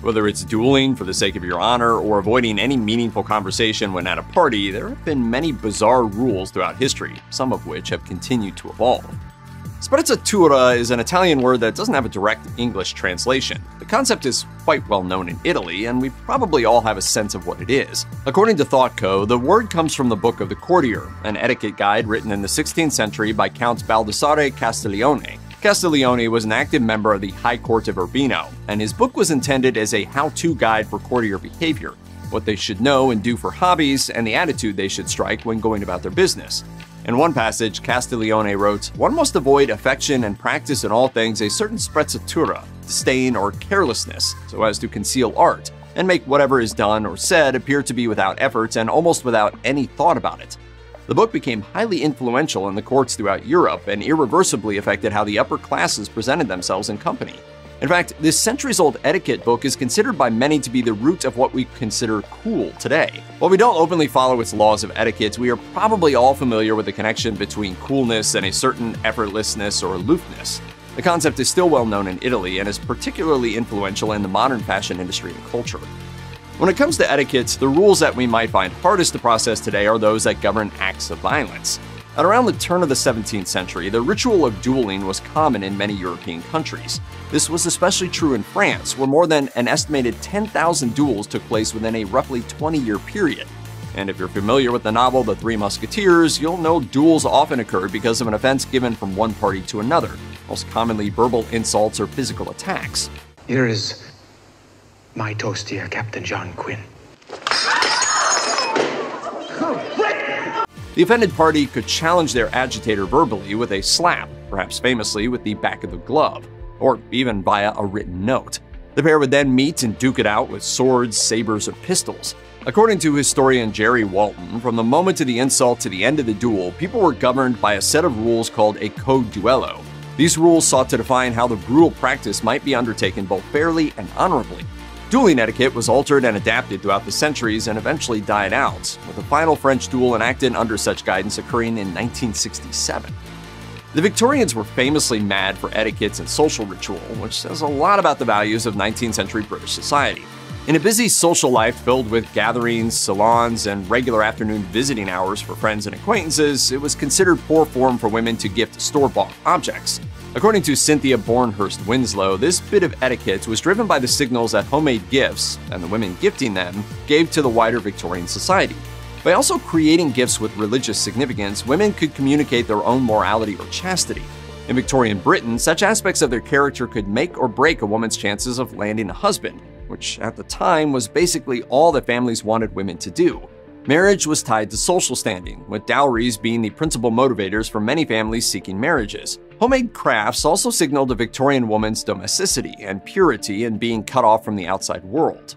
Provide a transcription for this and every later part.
Whether it's dueling for the sake of your honor or avoiding any meaningful conversation when at a party, there have been many bizarre rules throughout history, some of which have continued to evolve. Sprezzatura is an Italian word that doesn't have a direct English translation. The concept is quite well known in Italy, and we probably all have a sense of what it is. According to ThoughtCo, the word comes from the Book of the Courtier, an etiquette guide written in the 16th century by Count Baldassare Castiglione. Castiglione was an active member of the High Court of Urbino, and his book was intended as a how-to guide for courtier behavior, what they should know and do for hobbies, and the attitude they should strike when going about their business. In one passage, Castiglione wrote, "One must avoid affection and practice in all things a certain sprezzatura, disdain or carelessness, so as to conceal art, and make whatever is done or said appear to be without effort and almost without any thought about it." The book became highly influential in the courts throughout Europe and irreversibly affected how the upper classes presented themselves in company. In fact, this centuries-old etiquette book is considered by many to be the root of what we consider cool today. While we don't openly follow its laws of etiquette, we are probably all familiar with the connection between coolness and a certain effortlessness or aloofness. The concept is still well known in Italy and is particularly influential in the modern fashion industry and culture. When it comes to etiquette, the rules that we might find hardest to process today are those that govern acts of violence. At around the turn of the 17th century, the ritual of dueling was common in many European countries. This was especially true in France, where more than an estimated 10,000 duels took place within a roughly 20-year period. And if you're familiar with the novel The Three Musketeers, you'll know duels often occurred because of an offense given from one party to another, most commonly verbal insults or physical attacks. Here is my toast to Captain John Quinn. The offended party could challenge their agitator verbally with a slap, perhaps famously with the back of the glove, or even via a written note. The pair would then meet and duke it out with swords, sabers, or pistols. According to historian Jerry Walton, from the moment of the insult to the end of the duel, people were governed by a set of rules called a code duello. These rules sought to define how the brutal practice might be undertaken both fairly and honorably. Dueling etiquette was altered and adapted throughout the centuries and eventually died out, with the final French duel enacted under such guidance occurring in 1967. The Victorians were famously mad for etiquette and social ritual, which says a lot about the values of 19th century British society. In a busy social life filled with gatherings, salons, and regular afternoon visiting hours for friends and acquaintances, it was considered poor form for women to gift store-bought objects. According to Cynthia Bornhurst Winslow, this bit of etiquette was driven by the signals that homemade gifts, and the women gifting them, gave to the wider Victorian society. By also creating gifts with religious significance, women could communicate their own morality or chastity. In Victorian Britain, such aspects of their character could make or break a woman's chances of landing a husband, which at the time was basically all that families wanted women to do. Marriage was tied to social standing, with dowries being the principal motivators for many families seeking marriages. Homemade crafts also signaled a Victorian woman's domesticity and purity in being cut off from the outside world.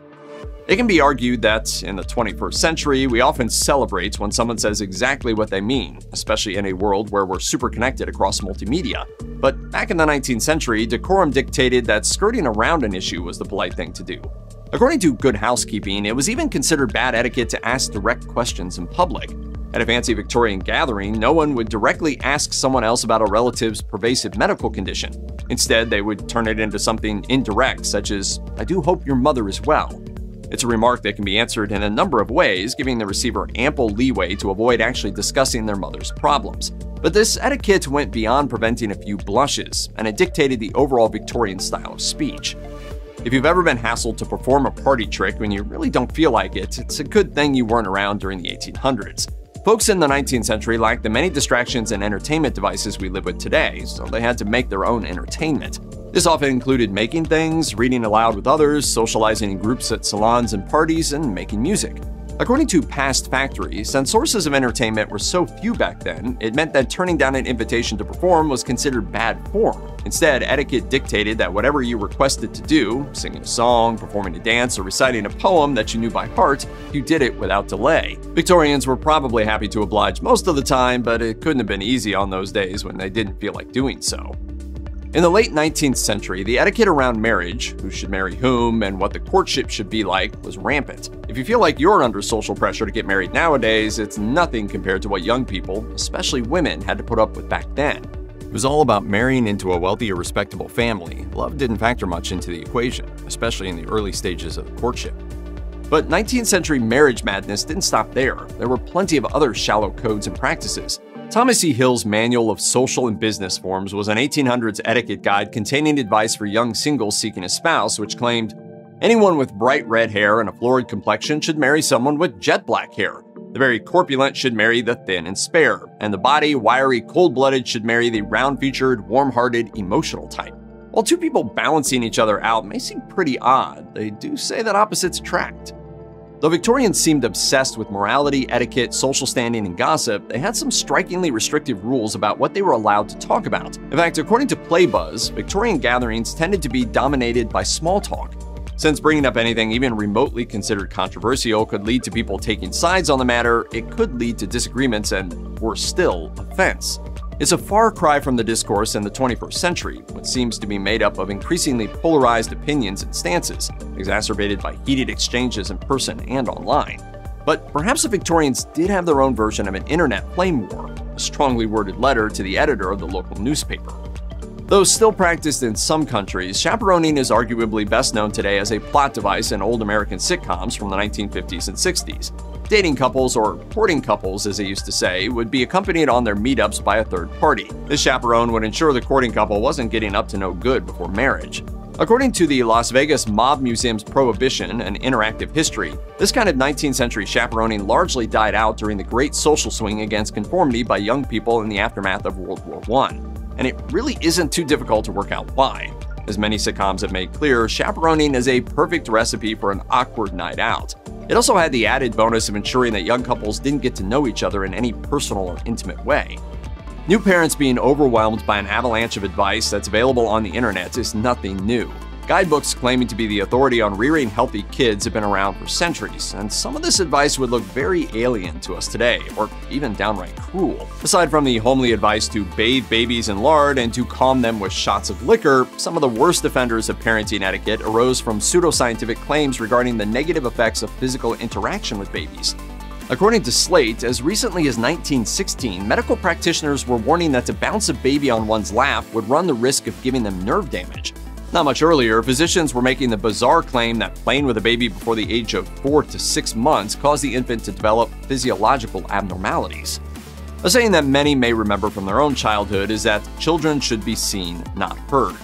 It can be argued that, in the 21st century, we often celebrate when someone says exactly what they mean, especially in a world where we're super connected across multimedia. But back in the 19th century, decorum dictated that skirting around an issue was the polite thing to do. According to Good Housekeeping, it was even considered bad etiquette to ask direct questions in public. At a fancy Victorian gathering, no one would directly ask someone else about a relative's pervasive medical condition. Instead, they would turn it into something indirect, such as, "I do hope your mother is well." It's a remark that can be answered in a number of ways, giving the receiver ample leeway to avoid actually discussing their mother's problems. But this etiquette went beyond preventing a few blushes, and it dictated the overall Victorian style of speech. If you've ever been hassled to perform a party trick when you really don't feel like it, it's a good thing you weren't around during the 1800s. Folks in the 19th century lacked the many distractions and entertainment devices we live with today, so they had to make their own entertainment. This often included making things, reading aloud with others, socializing in groups at salons and parties, and making music. According to Past Factory, since sources of entertainment were so few back then, it meant that turning down an invitation to perform was considered bad form. Instead, etiquette dictated that whatever you requested to do, singing a song, performing a dance, or reciting a poem that you knew by heart, you did it without delay. Victorians were probably happy to oblige most of the time, but it couldn't have been easy on those days when they didn't feel like doing so. In the late 19th century, the etiquette around marriage, who should marry whom, and what the courtship should be like, was rampant. If you feel like you're under social pressure to get married nowadays, it's nothing compared to what young people, especially women, had to put up with back then. It was all about marrying into a wealthy or respectable family. Love didn't factor much into the equation, especially in the early stages of the courtship. But 19th century marriage madness didn't stop there. There were plenty of other shallow codes and practices. Thomas E. Hill's Manual of Social and Business Forms was an 1800s etiquette guide containing advice for young singles seeking a spouse, which claimed, anyone with bright red hair and a florid complexion should marry someone with jet black hair. The very corpulent should marry the thin and spare, and the body, wiry, cold-blooded should marry the round-featured, warm-hearted, emotional type. While two people balancing each other out may seem pretty odd, they do say that opposites attract. Though Victorians seemed obsessed with morality, etiquette, social standing, and gossip, they had some strikingly restrictive rules about what they were allowed to talk about. In fact, according to Playbuzz, Victorian gatherings tended to be dominated by small talk. Since bringing up anything even remotely considered controversial could lead to people taking sides on the matter, it could lead to disagreements and, worse still, offense. It's a far cry from the discourse in the 21st century, which seems to be made up of increasingly polarized opinions and stances, exacerbated by heated exchanges in person and online. But perhaps the Victorians did have their own version of an internet flame war, a strongly worded letter to the editor of the local newspaper. Though still practiced in some countries, chaperoning is arguably best known today as a plot device in old American sitcoms from the 1950s and 60s. Dating couples, or courting couples as they used to say, would be accompanied on their meetups by a third party. This chaperone would ensure the courting couple wasn't getting up to no good before marriage. According to the Las Vegas Mob Museum's Prohibition, an interactive history, this kind of 19th century chaperoning largely died out during the great social swing against conformity by young people in the aftermath of World War I. And it really isn't too difficult to work out why. As many sitcoms have made clear, chaperoning is a perfect recipe for an awkward night out. It also had the added bonus of ensuring that young couples didn't get to know each other in any personal or intimate way. New parents being overwhelmed by an avalanche of advice that's available on the internet is nothing new. Guidebooks claiming to be the authority on rearing healthy kids have been around for centuries, and some of this advice would look very alien to us today, or even downright cruel. Aside from the homely advice to bathe babies in lard and to calm them with shots of liquor, some of the worst offenders of parenting etiquette arose from pseudoscientific claims regarding the negative effects of physical interaction with babies. According to Slate, as recently as 1916, medical practitioners were warning that to bounce a baby on one's lap would run the risk of giving them nerve damage. Not much earlier, physicians were making the bizarre claim that playing with a baby before the age of 4 to 6 months caused the infant to develop physiological abnormalities. A saying that many may remember from their own childhood is that children should be seen, not heard.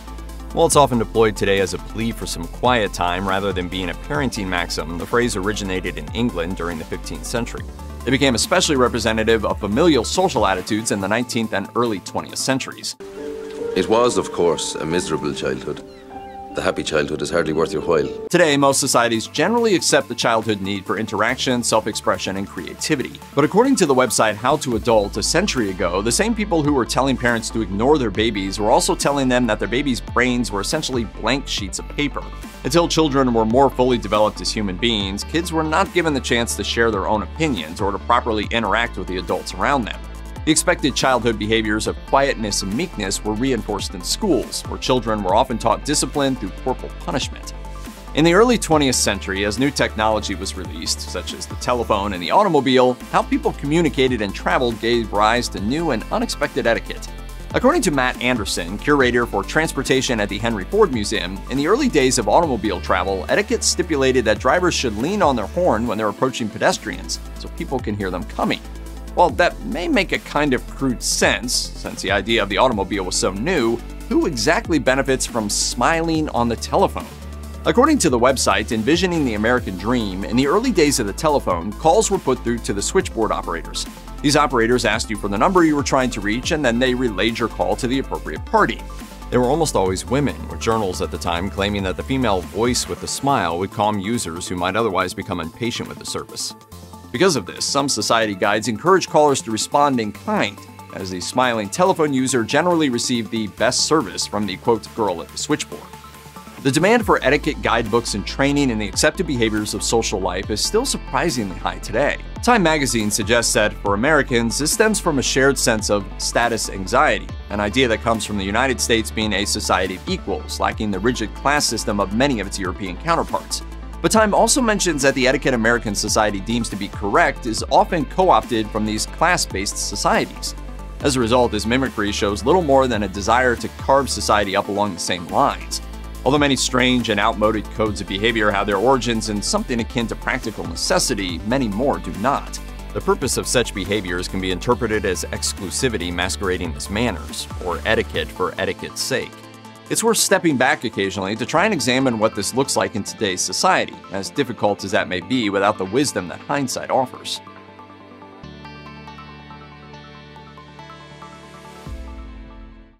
While it's often deployed today as a plea for some quiet time rather than being a parenting maxim, the phrase originated in England during the 15th century. It became especially representative of familial social attitudes in the 19th and early 20th centuries. It was, of course, a miserable childhood. The happy childhood is hardly worth your while. Today, most societies generally accept the childhood need for interaction, self-expression, and creativity. But according to the website How to Adult a century ago, the same people who were telling parents to ignore their babies were also telling them that their babies' brains were essentially blank sheets of paper. Until children were more fully developed as human beings, kids were not given the chance to share their own opinions or to properly interact with the adults around them. The expected childhood behaviors of quietness and meekness were reinforced in schools, where children were often taught discipline through corporal punishment. In the early 20th century, as new technology was released, such as the telephone and the automobile, how people communicated and traveled gave rise to new and unexpected etiquette. According to Matt Anderson, curator for transportation at the Henry Ford Museum, in the early days of automobile travel, etiquette stipulated that drivers should lean on their horn when they're approaching pedestrians, so people can hear them coming. While that may make a kind of crude sense, since the idea of the automobile was so new, who exactly benefits from smiling on the telephone? According to the website Envisioning the American Dream, in the early days of the telephone, calls were put through to the switchboard operators. These operators asked you for the number you were trying to reach, and then they relayed your call to the appropriate party. They were almost always women, with journals at the time claiming that the female voice with a smile would calm users who might otherwise become impatient with the service. Because of this, some society guides encourage callers to respond in kind, as the smiling telephone user generally received the best service from the quote girl at the switchboard. The demand for etiquette guidebooks and training in the accepted behaviors of social life is still surprisingly high today. Time magazine suggests that, for Americans, this stems from a shared sense of status anxiety, an idea that comes from the United States being a society of equals, lacking the rigid class system of many of its European counterparts. But Time also mentions that the etiquette American society deems to be correct is often co-opted from these class-based societies. As a result, his mimicry shows little more than a desire to carve society up along the same lines. Although many strange and outmoded codes of behavior have their origins in something akin to practical necessity, many more do not. The purpose of such behaviors can be interpreted as exclusivity masquerading as manners, or etiquette for etiquette's sake. It's worth stepping back occasionally to try and examine what this looks like in today's society, as difficult as that may be without the wisdom that hindsight offers.